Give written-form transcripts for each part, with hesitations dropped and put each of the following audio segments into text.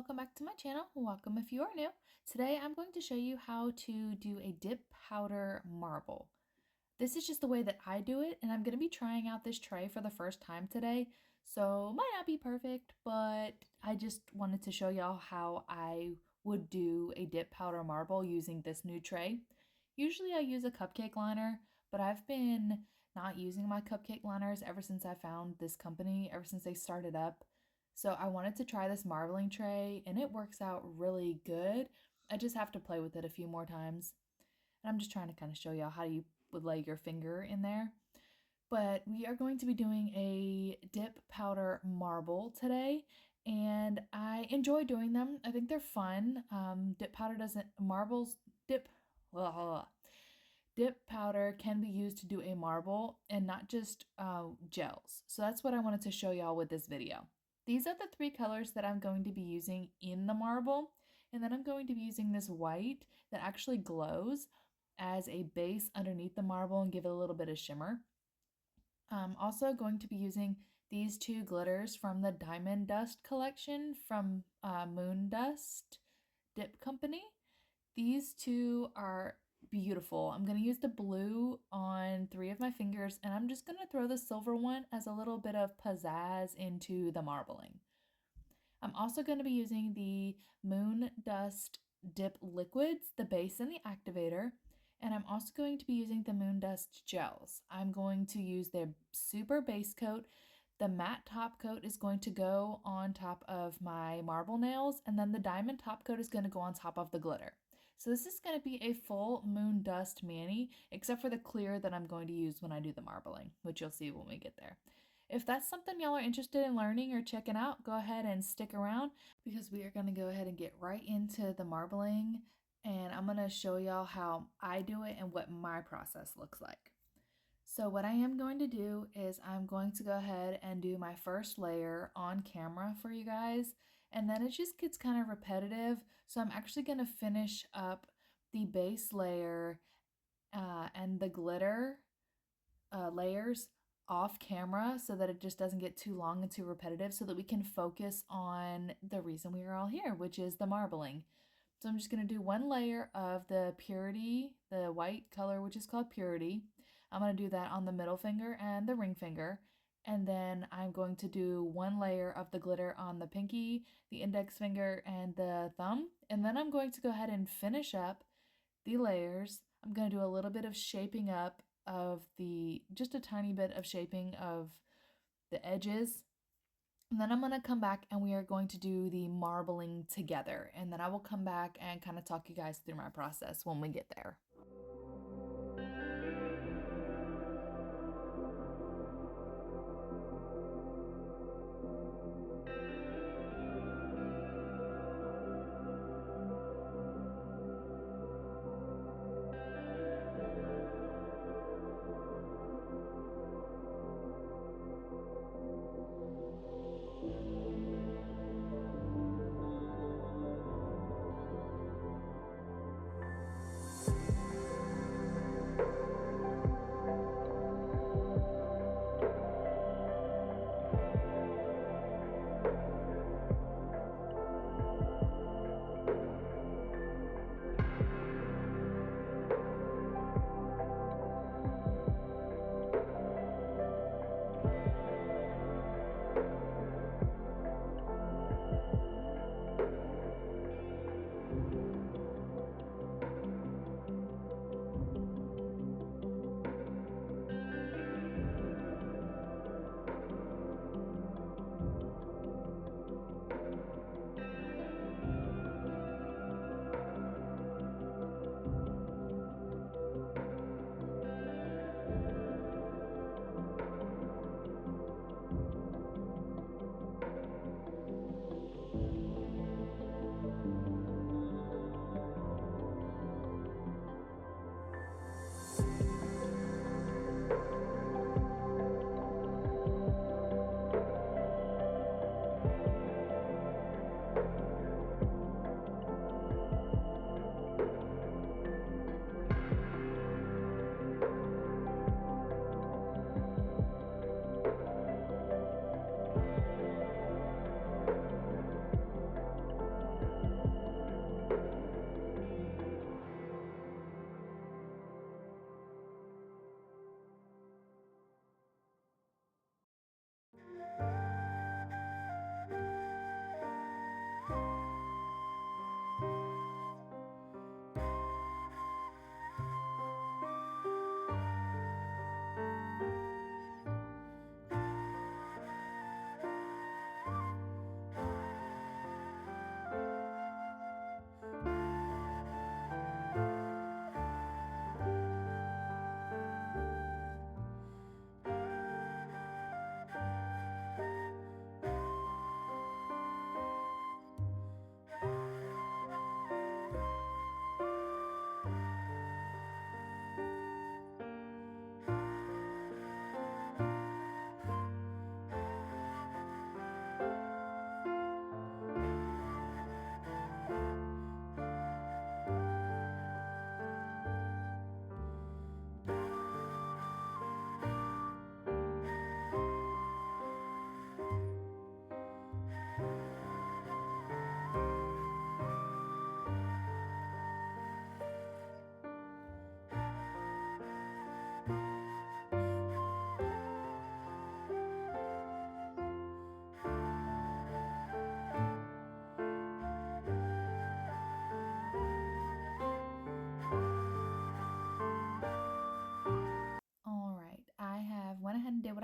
welcome back to my channel. Welcome if you are new. Today I'm going to show you how to do a dip powder marble. This is just the way that I do it, and I'm going to be trying out this tray for the first time today. So it might not be perfect, but I just wanted to show y'all how I would do a dip powder marble using this new tray. Usually I use a cupcake liner, but I've been not using my cupcake liners ever since I found this company, ever since they started up. So I wanted to try this marbling tray, and it works out really good. I just have to play with it a few more times. And I'm just trying to kind of show y'all how you would lay your finger in there. But we are going to be doing a dip powder marble today, and I enjoy doing them. I think they're fun. Dip powder doesn't, marbles, dip powder can be used to do a marble and not just gels. So that's what I wanted to show y'all with this video. These are the three colors that I'm going to be using in the marble, and then I'm going to be using this white that actually glows as a base underneath the marble and give it a little bit of shimmer. I'm also going to be using these two glitters from the Diamond Dust collection from Moon Dust Dip Company. These two are beautiful. I'm going to use the blue on 3 of my fingers, and I'm just going to throw the silver one as a little bit of pizzazz into the marbling. I'm also going to be using the Moon Dust Dip liquids, the base and the activator, and I'm also going to be using the Moon Dust gels. I'm going to use their super base coat. The matte top coat is going to go on top of my marble nails, and then the diamond top coat is going to go on top of the glitter. So this is going to be a full Moon Dust mani, except for the clear that I'm going to use when I do the marbling, which you'll see when we get there. If that's something y'all are interested in learning or checking out, go ahead and stick around, because we are going to go ahead and get right into the marbling, and I'm going to show y'all how I do it and what my process looks like. So what I am going to do is I'm going to go ahead and do my first layer on camera for you guys, and then it just gets kind of repetitive. So I'm actually going to finish up the base layer and the glitter layers off camera so that it just doesn't get too long and too repetitive, so that we can focus on the reason we are all here, which is the marbling. So I'm just going to do one layer of the Purity, the white color, which is called Purity. I'm going to do that on the middle finger and the ring finger. And then I'm going to do one layer of the glitter on the pinky, the index finger, and the thumb. And then I'm going to go ahead and finish up the layers. I'm going to do a little bit of shaping up of just a tiny bit of shaping of the edges. And then I'm going to come back and we are going to do the marbling together. And then I will come back and kind of talk you guys through my process when we get there.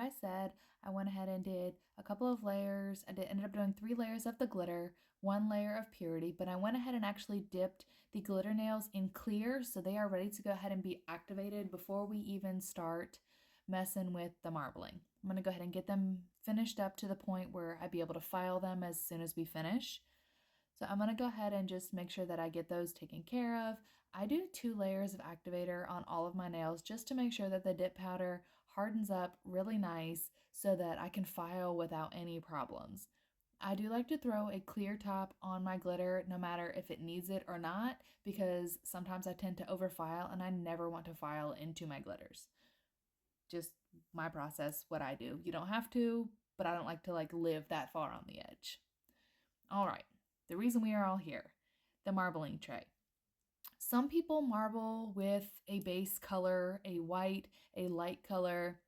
I said, I went ahead and did a couple of layers. I ended up doing 3 layers of the glitter, 1 layer of purity, but I went ahead and actually dipped the glitter nails in clear so they are ready to go ahead and be activated before we even start messing with the marbling. I'm going to go ahead and get them finished up to the point where I'd be able to file them as soon as we finish. So I'm going to go ahead and just make sure that I get those taken care of. I do 2 layers of activator on all of my nails just to make sure that the dip powder hardens up really nice so that I can file without any problems. I do like to throw a clear top on my glitter no matter if it needs it or not, because sometimes I tend to overfile and I never want to file into my glitters. Just my process, what I do. You don't have to, but I don't like to live that far on the edge. All right, the reason we are all here, the marbling tray. Some people marble with a base color, a white, a light color.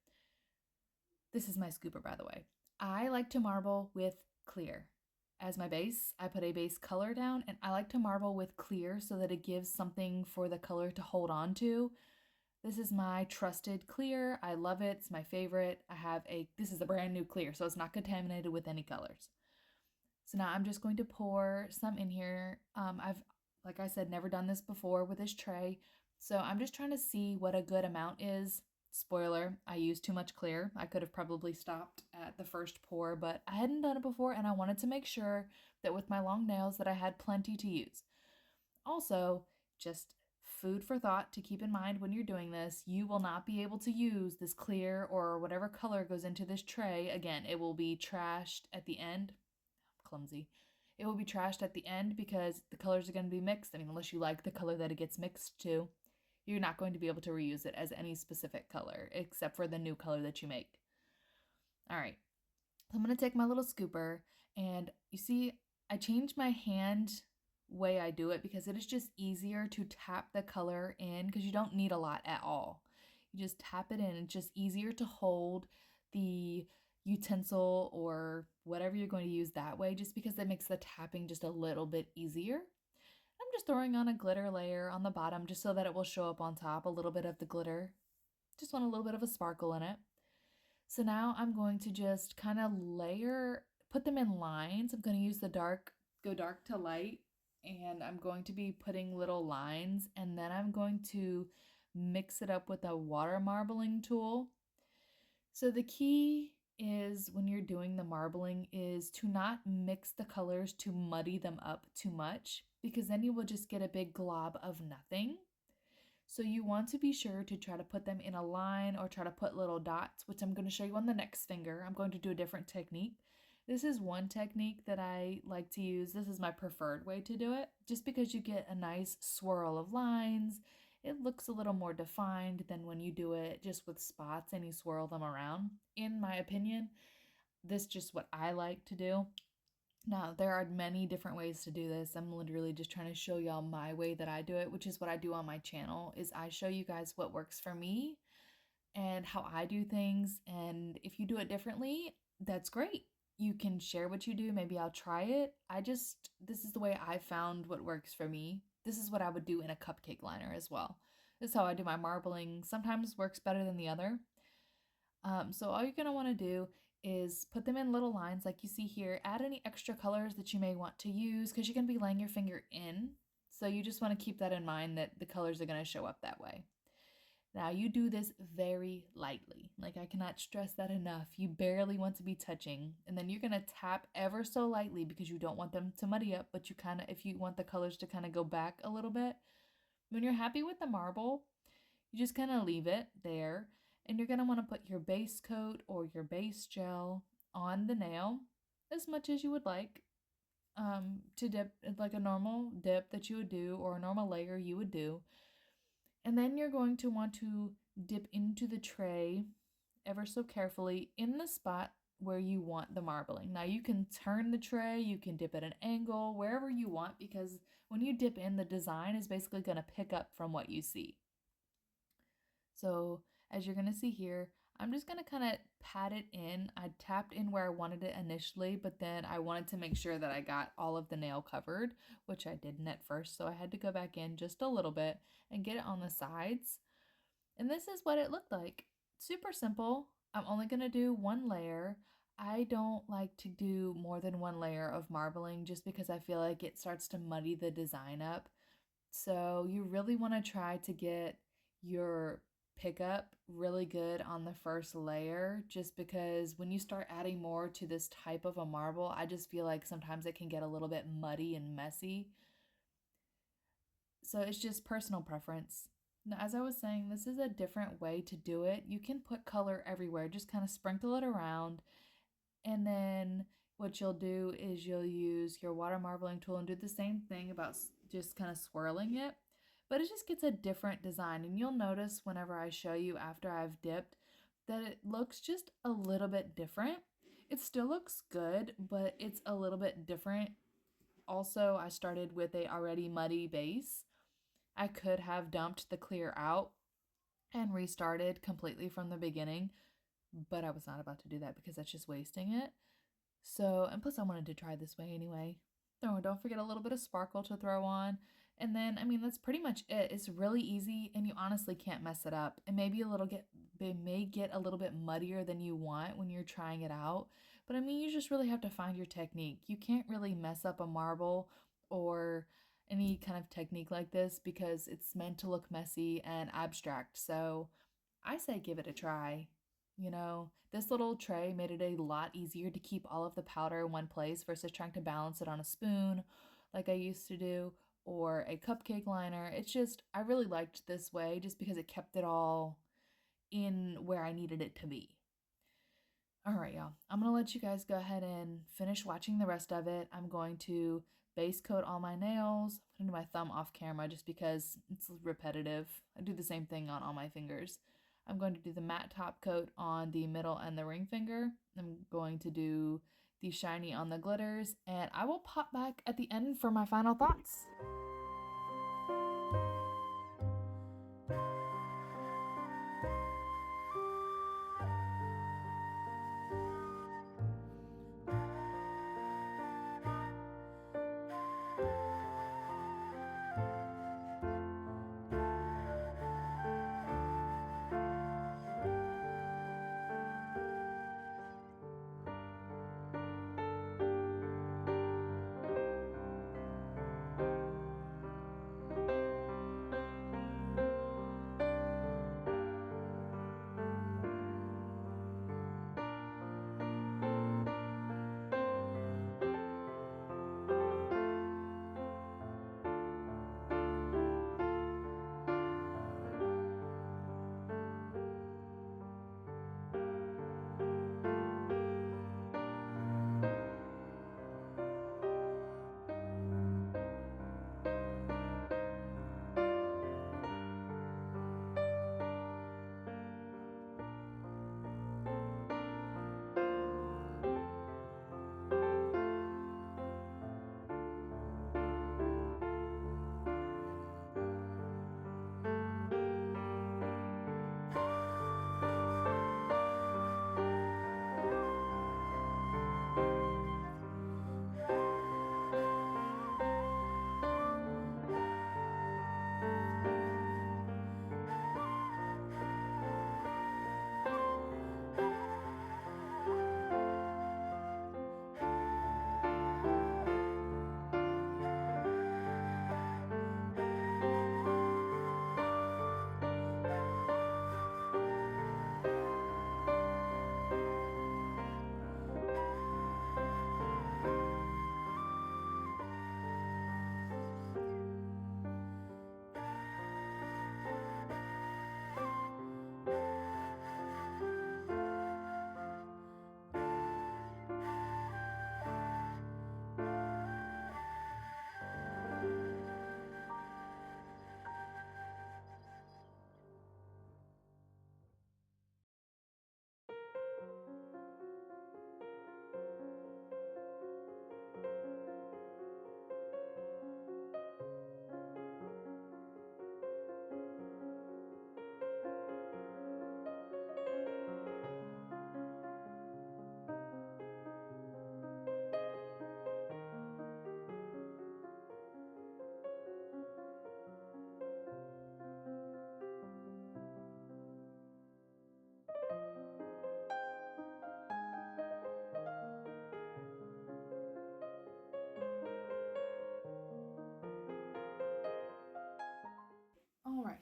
This is my scooper, by the way. I like to marble with clear. As my base, I put a base color down, and I like to marble with clear so that it gives something for the color to hold on to. This is my trusted clear. I love it. It's my favorite. This is a brand new clear, so it's not contaminated with any colors. So now I'm just going to pour some in here. I've, like I said, never done this before with this tray. So I'm just trying to see what a good amount is. Spoiler, I used too much clear. I could have probably stopped at the first pour, but I hadn't done it before and I wanted to make sure that with my long nails that I had plenty to use. Also, just food for thought to keep in mind when you're doing this, you will not be able to use this clear or whatever color goes into this tray. Again, it will be trashed at the end. Clumsy. It will be trashed at the end because the colors are going to be mixed. I mean, unless you like the color that it gets mixed to, you're not going to be able to reuse it as any specific color except for the new color that you make. All right, so I'm going to take my little scooper, and you see I changed my hand way I do it because it is just easier to tap the color in because you don't need a lot at all. You just tap it in. It's just easier to hold the utensil or whatever you're going to use that way, just because it makes the tapping just a little bit easier. I'm just throwing on a glitter layer on the bottom just so that it will show up on top, a little bit of the glitter. Just want a little bit of a sparkle in it. So now I'm going to just kind of put them in lines. I'm going to use go dark to light, and I'm going to be putting little lines, and then I'm going to mix it up with a water marbling tool. So the key is when you're doing the marbling is to not mix the colors to muddy them up too much, because then you will just get a big glob of nothing. So you want to be sure to try to put them in a line or try to put little dots, which I'm going to show you on the next finger. I'm going to do a different technique. This is one technique that I like to use. This is my preferred way to do it, just because you get a nice swirl of lines. It looks a little more defined than when you do it just with spots and you swirl them around. In my opinion, this is just what I like to do. Now, there are many different ways to do this. I'm literally just trying to show y'all my way that I do it, which is what I do on my channel, is I show you guys what works for me and how I do things. And if you do it differently, that's great. You can share what you do. Maybe I'll try it. This is the way I found what works for me. This is what I would do in a cupcake liner as well. This is how I do my marbling. Sometimes works better than the other. So all you're going to want to do is put them in little lines like you see here. Add any extra colors that you may want to use because you're going to be laying your finger in. So you just want to keep that in mind that the colors are going to show up that way. Now you do this very lightly. Like, I cannot stress that enough. You barely want to be touching. And then you're going to tap ever so lightly because you don't want them to muddy up, but if you want the colors to kind of go back a little bit. When you're happy with the marble, you just kind of leave it there. And you're going to want to put your base coat or your base gel on the nail as much as you would like to dip, like a normal dip that you would do or a normal layer you would do. And then you're going to want to dip into the tray ever so carefully in the spot where you want the marbling. Now you can turn the tray, you can dip at an angle, wherever you want, because when you dip in, the design is basically going to pick up from what you see. So as you're going to see here, I'm just going to kind of pat it in. I tapped in where I wanted it initially, but then I wanted to make sure that I got all of the nail covered, which I didn't at first. So I had to go back in just a little bit and get it on the sides. And this is what it looked like. Super simple. I'm only going to do one layer. I don't like to do more than one layer of marbling just because I feel like it starts to muddy the design up. So you really want to try to get your pickup really good on the first layer, just because when you start adding more to this type of a marble, I just feel like sometimes it can get a little bit muddy and messy. So it's just personal preference. Now, as I was saying, this is a different way to do it. You can put color everywhere, just kind of sprinkle it around. And then what you'll do is you'll use your water marbling tool and do the same thing about just kind of swirling it. But it just gets a different design. And you'll notice whenever I show you after I've dipped that it looks just a little bit different. It still looks good, but it's a little bit different. Also, I started with a already muddy base. I could have dumped the clear out and restarted completely from the beginning, but I was not about to do that because that's just wasting it. So, and plus I wanted to try this way anyway. Oh, don't forget a little bit of sparkle to throw on. And then, I mean, that's pretty much it. It's really easy and you honestly can't mess it up. It may get a little bit muddier than you want when you're trying it out. But I mean, you just really have to find your technique. You can't really mess up a marble or any kind of technique like this because it's meant to look messy and abstract. So I say give it a try. You know, this little tray made it a lot easier to keep all of the powder in one place versus trying to balance it on a spoon like I used to do, or a cupcake liner. It's just, I really liked this way just because it kept it all in where I needed it to be. All right, y'all. I'm going to let you guys go ahead and finish watching the rest of it. I'm going to base coat all my nails. I'm going to do my thumb off camera just because it's repetitive. I do the same thing on all my fingers. I'm going to do the matte top coat on the middle and the ring finger. I'm going to do the shiny on the glitters, and I will pop back at the end for my final thoughts.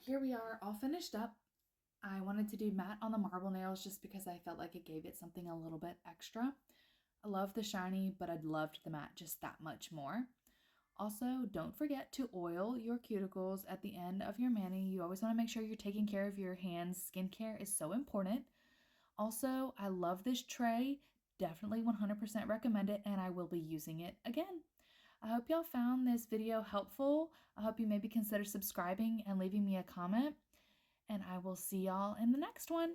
here we are all finished up. I wanted to do matte on the marble nails just because I felt like it gave it something a little bit extra. I love the shiny, but I'd loved the matte just that much more. Also, don't forget to oil your cuticles at the end of your mani. You always want to make sure you're taking care of your hands. Skincare is so important. Also, I love this tray. Definitely 100% recommend it, and I will be using it again. I hope y'all found this video helpful. I hope you maybe consider subscribing and leaving me a comment. And I will see y'all in the next one.